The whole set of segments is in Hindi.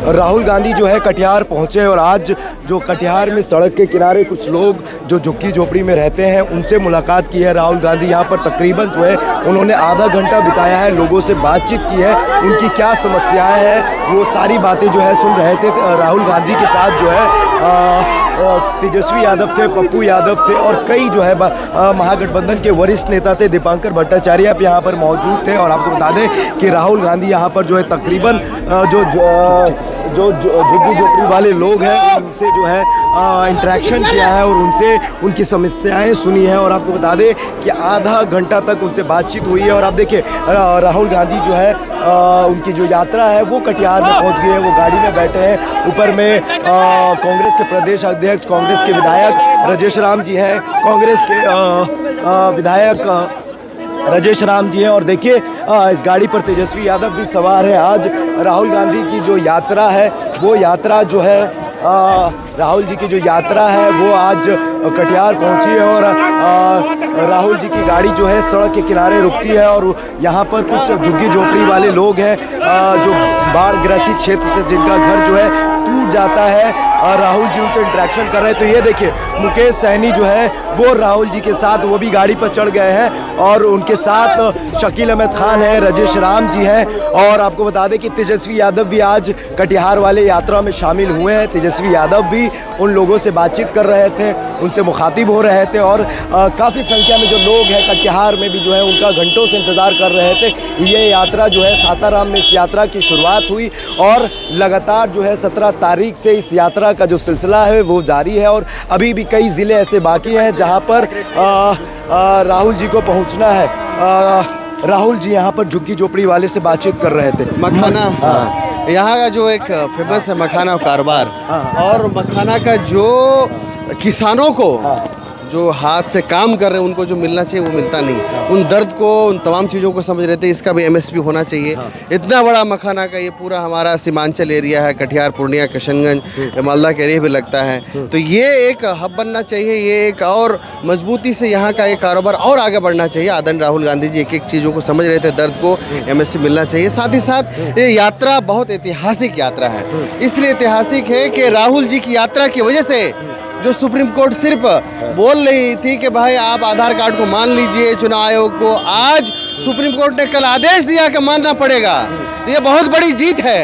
राहुल गांधी जो है कटिहार पहुंचे और आज जो कटिहार में सड़क के किनारे कुछ लोग जो झुग्गी झोपड़ी में रहते हैं उनसे मुलाकात की है। राहुल गांधी यहाँ पर तकरीबन जो है उन्होंने आधा घंटा बिताया है, लोगों से बातचीत की है, उनकी क्या समस्याएं हैं वो सारी बातें जो है सुन रहे थे। राहुल गांधी के साथ जो है तेजस्वी यादव थे, पप्पू यादव थे और कई जो है महागठबंधन के वरिष्ठ नेता थे। दीपांकर भट्टाचार्य आप यहाँ पर मौजूद थे और आपको बता दें कि राहुल गांधी यहाँ पर जो है तकरीबन जो झुग्गी झोपड़ी वाले लोग हैं उनसे जो है इंटरेक्शन किया है और उनसे उनकी समस्याएं सुनी है और आपको बता दें कि आधा घंटा तक उनसे बातचीत हुई है। और आप देखिए राहुल गांधी जो है उनकी जो यात्रा है वो कटिहार में पहुंच गई है, वो गाड़ी में बैठे हैं। ऊपर में कांग्रेस के प्रदेश अध्यक्ष, कांग्रेस के विधायक राजेश राम जी हैं, कांग्रेस के विधायक राजेश राम जी हैं और देखिए इस गाड़ी पर तेजस्वी यादव भी सवार है। आज राहुल गांधी की जो यात्रा है वो यात्रा जो है राहुल जी की जो यात्रा है वो आज कटिहार पहुंची है और राहुल जी की गाड़ी जो है सड़क के किनारे रुकती है और यहाँ पर कुछ झुग्गी झोपड़ी वाले लोग हैं जो बाढ़ ग्रसित क्षेत्र से जिनका घर जो है टूट जाता है और राहुल जी उनसे इंटरेक्शन कर रहे हैं। तो ये देखिए मुकेश सहनी जो है वो राहुल जी के साथ वो भी गाड़ी पर चढ़ गए हैं और उनके साथ शकील अहमद खान है, राजेश राम जी हैं और आपको बता दें कि तेजस्वी यादव भी आज कटिहार वाले यात्रा में शामिल हुए हैं। तेजस्वी यादव भी उन लोगों से बातचीत कर रहे थे, उनसे मुखातिब हो रहे थे और काफ़ी संख्या में जो लोग हैं कटिहार में भी जो है उनका घंटों से इंतज़ार कर रहे थे। ये यात्रा जो है सासाराम में इस यात्रा की शुरुआत हुई और लगातार जो है 17 तारीख से इस यात्रा का जो सिलसिला है वो जारी है और अभी भी कई ज़िले ऐसे बाकी हैं जहां पर राहुल जी को पहुंचना है। राहुल जी यहां पर झुग्गी झोपड़ी वाले से बातचीत कर रहे थे। मखाना यहाँ का जो एक फेमस है मखाना कारोबार और मखाना का जो किसानों को जो हाथ से काम कर रहे हैं उनको जो मिलना चाहिए वो मिलता नहीं। उन दर्द को, उन तमाम चीज़ों को समझ रहे थे। इसका भी MSP होना चाहिए। इतना बड़ा मखाना का ये पूरा हमारा सीमांचल एरिया है, कटिहार, पूर्णिया, किशनगंज, मालदा के एरिया भी लगता है। तो ये एक हब बनना चाहिए, ये एक और मजबूती से यहाँ का ये कारोबार और आगे बढ़ना चाहिए। आदरणीय राहुल गांधी जी एक एक चीज़ों को समझ रहे थे, दर्द को MSP मिलना चाहिए। साथ ही साथ ये यात्रा बहुत ऐतिहासिक यात्रा है। इसलिए ऐतिहासिक है कि राहुल जी की यात्रा की वजह से जो सुप्रीम कोर्ट सिर्फ बोल रही थी कि भाई आप आधार कार्ड को मान लीजिए चुनाव आयोग को, आज सुप्रीम कोर्ट ने कल आदेश दिया कि मानना पड़ेगा। तो ये बहुत बड़ी जीत है।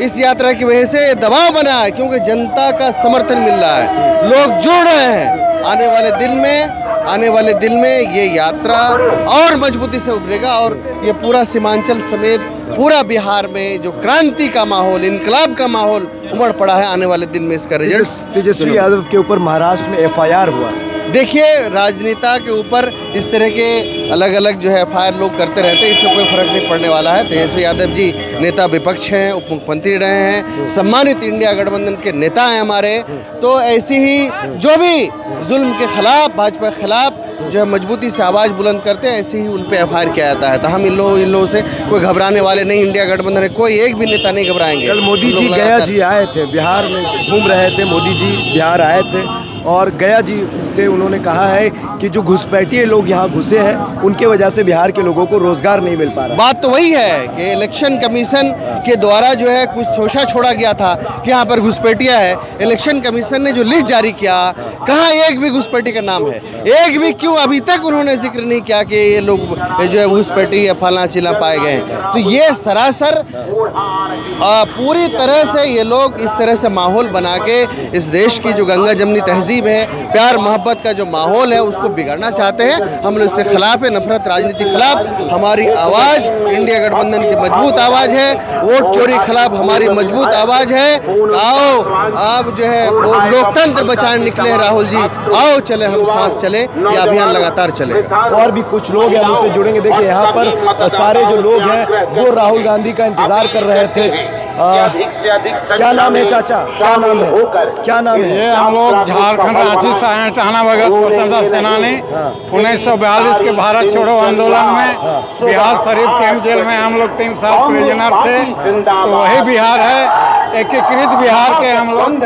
इस यात्रा की वजह से दबाव बना है क्योंकि जनता का समर्थन मिल रहा है, लोग जुड़ रहे हैं। आने वाले दिन में ये यात्रा और मजबूती से उभरेगा और ये पूरा सीमांचल समेत पूरा बिहार में जो क्रांति का माहौल, इनकलाब का माहौल उमड़ पड़ा है। आने वाले दिन में इसका रिजल्ट तेजस्वी यादव के ऊपर महाराष्ट्र में FIR हुआ। देखिए राजनेता के ऊपर इस तरह के अलग अलग जो है FIR लोग करते रहते हैं, इससे कोई फर्क नहीं पड़ने वाला है। तेजस्वी यादव जी नेता विपक्ष हैं, उप मुख्यमंत्री रहे हैं, सम्मानित इंडिया गठबंधन के नेता हैं हमारे। तो ऐसी ही जो भी जुल्म के खिलाफ, भाजपा के खिलाफ जो है मजबूती से आवाज़ बुलंद करते हैं, ऐसे ही उन पर FIR किया जाता है। तो हम इन लोगों से कोई घबराने वाले नहीं। इंडिया गठबंधन है, कोई एक भी नेता नहीं घबराएंगे। कल मोदी जी गया जी आए थे, बिहार में घूम रहे थे। मोदी जी बिहार आए थे और गया जी से उन्होंने कहा है कि जो घुसपैठिए लोग यहाँ घुसे हैं उनके वजह से बिहार के लोगों को रोजगार नहीं मिल पा रहा। बात तो वही है कि इलेक्शन कमीशन के द्वारा जो है कुछ शोषा छोड़ा गया था कि यहाँ पर घुसपैठिया है। इलेक्शन कमीशन ने जो लिस्ट जारी किया, कहाँ एक भी घुसपैठी का नाम है? एक भी क्यों अभी तक उन्होंने जिक्र नहीं किया कि ये लोग जो है घुसपैठी या फला चिला पाए गए हैं? तो ये सरासर पूरी तरह से ये लोग इस तरह से माहौल बना के इस देश की जो गंगा जमनी तहजीब है, प्यार मोहब्बत का जो माहौल है उसको बिगाड़ना चाहते हैं। हम लोग इसके खिलाफ है, नफरत राजनीति के खिलाफ हमारी आवाज़ इंडिया गठबंधन की मजबूत आवाज़ है। वोट चोरी के खिलाफ हमारी मजबूत आवाज़ है। आओ आप जो है वो लोकतंत्र बचाने निकले हैं राहुल जी, आओ चले हम साथ चले, ये अभियान लगातार चलेगा। और भी कुछ लोग हैं हमसे जुड़ेंगे। देखिए यहाँ पर सारे जो लोग हैं वो राहुल गांधी का इंतजार कर रहे थे। क्या नाम है चाचा? क्या नाम है? क्या नाम है? ये हम लोग झारखंड रांची से आए, टहना भगत स्वतंत्रता सेनानी। 1942 के भारत छोड़ो आंदोलन में बिहार शरीफ कैंप जेल में हम लोग 3 साल प्रिजनर थे। तो वही बिहार है एकीकृत बिहार के हम लोग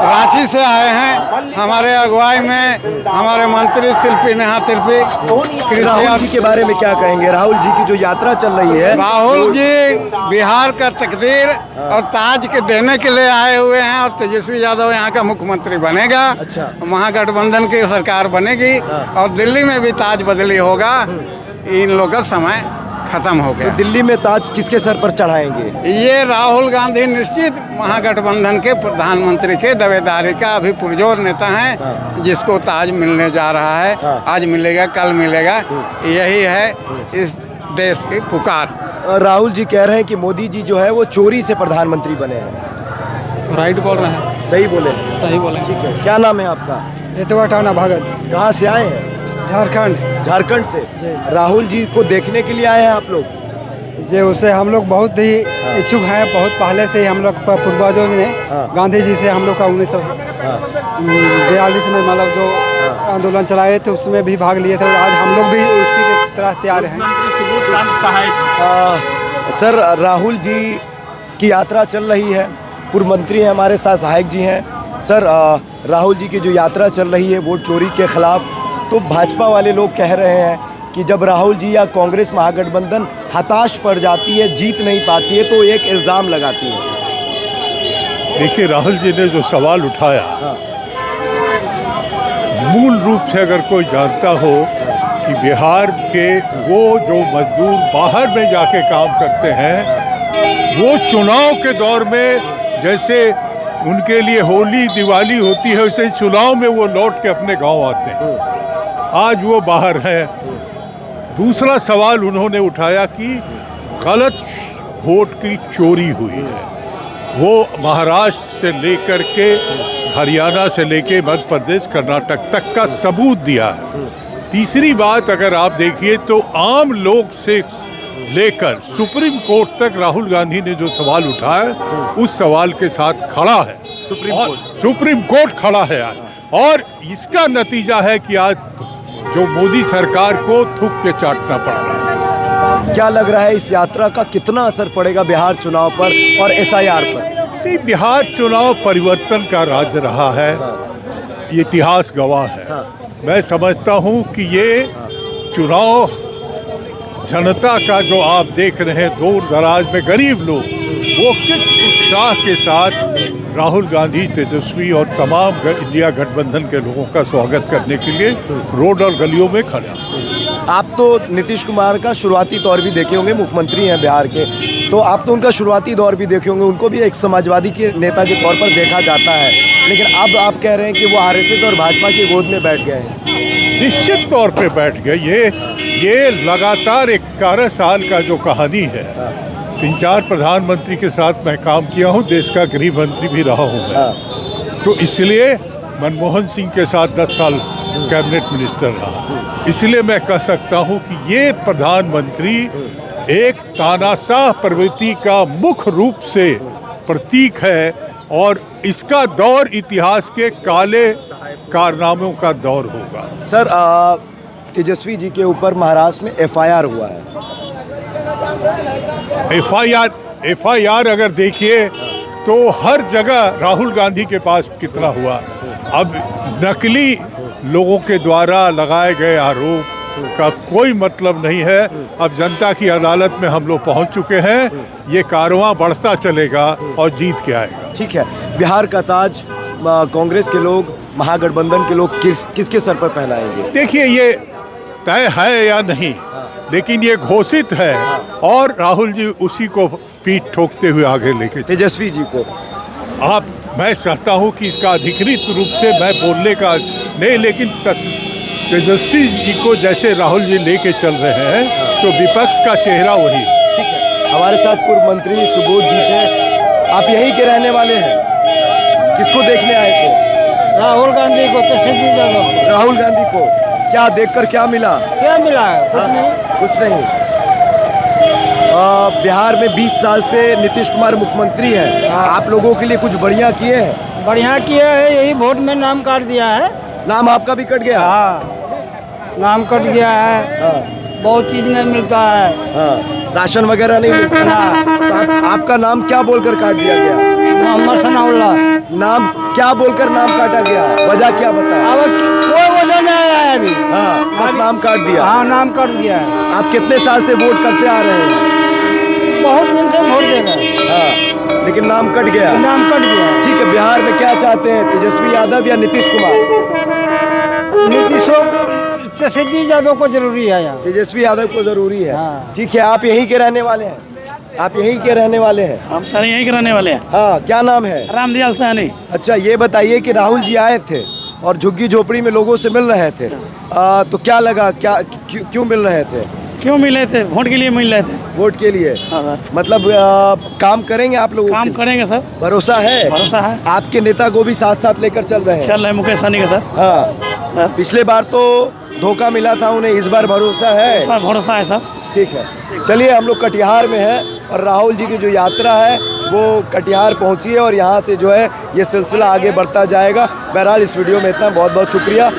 रांची से आए हैं। हमारे अगुवाई में हमारे मंत्री शिल्पी नेहा तिर्पी राहुल जी के बारे में क्या कहेंगे? राहुल जी की जो यात्रा चल रही है, राहुल जी बिहार का तकदीर और ताज के देने के लिए आए हुए हैं और तेजस्वी यादव यहाँ का मुख्यमंत्री बनेगा। अच्छा। महागठबंधन की सरकार बनेगी और दिल्ली में भी ताज बदली होगा। इन लोग का समय खत्म हो गया। दिल्ली में ताज किसके सर पर चढ़ाएंगे? ये राहुल गांधी निश्चित महागठबंधन के प्रधानमंत्री के दावेदारी का अभी पुरजोर नेता हैं, जिसको ताज मिलने जा रहा है। आज मिलेगा, कल मिलेगा, यही है इस देश की पुकार। राहुल जी कह रहे हैं कि मोदी जी जो है वो चोरी से प्रधानमंत्री बने हैं। राइट बोल रहे हैं। सही बोले? सही बोले। ठीक है। क्या नाम है आपका? इतवा टाना भगत, कहाँ से आए हैं? झारखंड। झारखंड से। राहुल जी को देखने के लिए आए हैं आप लोग? जे उससे हम लोग बहुत ही इच्छुक हैं। बहुत पहले से ही हम लोग पूर्वजों ने गांधी जी से हम लोग का 1942 में मतलब जो आंदोलन चलाए थे उसमें भी भाग लिए थे और आज हम लोग भी उसी की तरह तैयार हैं। सर, राहुल जी की यात्रा चल रही है, पूर्व मंत्री हैं हमारे साथ, सहायक जी हैं। सर, राहुल जी की जो यात्रा चल रही है वोट चोरी के खिलाफ, तो भाजपा वाले लोग कह रहे हैं कि जब राहुल जी या कांग्रेस महागठबंधन हताश पड़ जाती है, जीत नहीं पाती है, तो एक इल्ज़ाम लगाती है। देखिए, राहुल जी ने जो सवाल उठाया, मूल रूप से अगर कोई जानता हो कि बिहार के वो जो मजदूर बाहर में जाके काम करते हैं, वो चुनाव के दौर में जैसे उनके लिए होली दिवाली होती है, वैसे चुनाव में वो लौट के अपने गांव आते हैं। आज वो बाहर हैं। दूसरा सवाल उन्होंने उठाया कि गलत वोट की चोरी हुई है। वो महाराष्ट्र से लेकर के हरियाणा से लेकर मध्य प्रदेश कर्नाटक तक का सबूत दिया है। तीसरी बात अगर आप देखिए तो आम लोग से लेकर सुप्रीम कोर्ट तक राहुल गांधी ने जो सवाल उठाया उस सवाल के साथ खड़ा है। सुप्रीम कोर्ट खड़ा है आज, और इसका नतीजा है कि आज जो मोदी सरकार को थूक के चाटना पड़ रहा है। क्या लग रहा है इस यात्रा का कितना असर पड़ेगा बिहार चुनाव पर और SIR पर? नहीं, बिहार चुनाव परिवर्तन का राज्य रहा है, ये इतिहास गवाह है। मैं समझता हूँ कि ये चुनाव जनता का जो आप देख रहे हैं, दूर दराज में गरीब लोग, वो किस उत्साह के साथ राहुल गांधी, तेजस्वी और तमाम इंडिया गठबंधन के लोगों का स्वागत करने के लिए रोड और गलियों में खड़ा। आप तो नीतीश कुमार का शुरुआती दौर भी देखे होंगे, मुख्यमंत्री हैं बिहार के, तो आप तो उनका शुरुआती दौर भी देखे होंगे। उनको भी एक समाजवादी के नेता के तौर पर देखा जाता है, लेकिन अब आप कह रहे हैं कि वो RSS और भाजपा की गोद में बैठ गए हैं। निश्चित तौर पे बैठ गए। ये लगातार 11 साल का जो कहानी है, 3-4 प्रधानमंत्री के साथ मैं काम किया हूँ, देश का गृह मंत्री भी रहा हूँ मैं, तो इसलिए मनमोहन सिंह के साथ 10 साल कैबिनेट मिनिस्टर रहा, इसलिए मैं कह सकता हूँ कि ये प्रधानमंत्री एक तानाशाह प्रवृत्ति का मुख्य रूप से प्रतीक है, और इसका दौर इतिहास के काले कारनामों का दौर होगा। सर, तेजस्वी जी के ऊपर महाराष्ट्र में FIR हुआ है। FIR अगर देखिए तो हर जगह राहुल गांधी के पास कितना हुआ। अब नकली लोगों के द्वारा लगाए गए आरोप का कोई मतलब नहीं है। अब जनता की अदालत में हम लोग पहुंच चुके हैं, ये कारवां बढ़ता चलेगा और जीत के आएगा। ठीक है, बिहार का ताज कांग्रेस के लोग, महागठबंधन के लोग किसके सर पर पहनाएंगे? देखिए, ये तय है या नहीं, लेकिन ये घोषित है, और राहुल जी उसी को पीठ ठोकते हुए आगे लेके तेजस्वी जी को। मैं चाहता हूं कि इसका अधिकृत रूप से मैं बोलने का नहीं, लेकिन तेजस्वी जी को जैसे राहुल जी लेके चल रहे हैं तो विपक्ष का चेहरा वही। ठीक है, हमारे साथ पूर्व मंत्री सुबोध जी थे। आप यहीं के रहने वाले हैं? किसको देखने आए थे? राहुल गांधी को, तेजस्वी यादव को। राहुल गांधी को क्या देखकर क्या मिला? क्या मिला है? कुछ नहीं। कुछ नहीं। बिहार में 20 साल से नीतीश कुमार मुख्यमंत्री हैं। आप लोगों के लिए कुछ बढ़िया किए हैं? बढ़िया किया है, यही वोट में नाम काट दिया है। नाम आपका भी कट गया? हाँ, नाम कट गया है। बहुत चीज़ नहीं मिलता है हाँ, राशन वगैरह नहीं मिलता। तो आपका नाम क्या बोलकर काट दिया गया? मोहम्मद सनाउल्लाह। नाम क्या बोलकर नाम काटा गया? वजह क्या बता? अब कोई वजह नहीं आया है अभी। हाँ, बस नाम काट दिया। हाँ, नाम कट गया है। आप कितने साल से वोट करते आ रहे हैं? बहुत दिन से वोट दे रहे हैं। हाँ, लेकिन नाम कट गया। नाम कट गया है। ठीक है, बिहार में क्या चाहते हैं, तेजस्वी यादव या नीतीश कुमार? तेजस्वी यादव को जरूरी है यहाँ। तेजस्वी यादव को जरूरी है। हाँ। ठीक है, आप यहीं के रहने वाले हैं? आप यहीं के रहने वाले हैं? हम सर यहीं के रहने वाले हैं। हाँ, क्या नाम है? रामदयाल सैनी। अच्छा, ये बताइए कि राहुल जी आए थे और झुग्गी झोपड़ी में लोगों से मिल रहे थे, तो क्या लगा, क्या क्यों मिल रहे थे? क्यों मिले थे? वोट के लिए मिल रहे थे। वोट के लिए? हाँ सर, मतलब काम करेंगे आप लोग? काम करेंगे सर, भरोसा है? भरोसा है। आपके नेता को भी साथ साथ लेकर चल रहे हैं? चल रहे मुकेश सहनी के सर। हाँ सर पिछले बार तो धोखा मिला था उन्हें, इस बार भरोसा है? सर भरोसा है सर। ठीक है, चलिए हम लोग कटिहार में हैं और राहुल जी की जो यात्रा है वो कटिहार पहुंची है और यहाँ से जो है ये सिलसिला आगे बढ़ता जाएगा। बहरहाल इस वीडियो में इतना, बहुत बहुत शुक्रिया।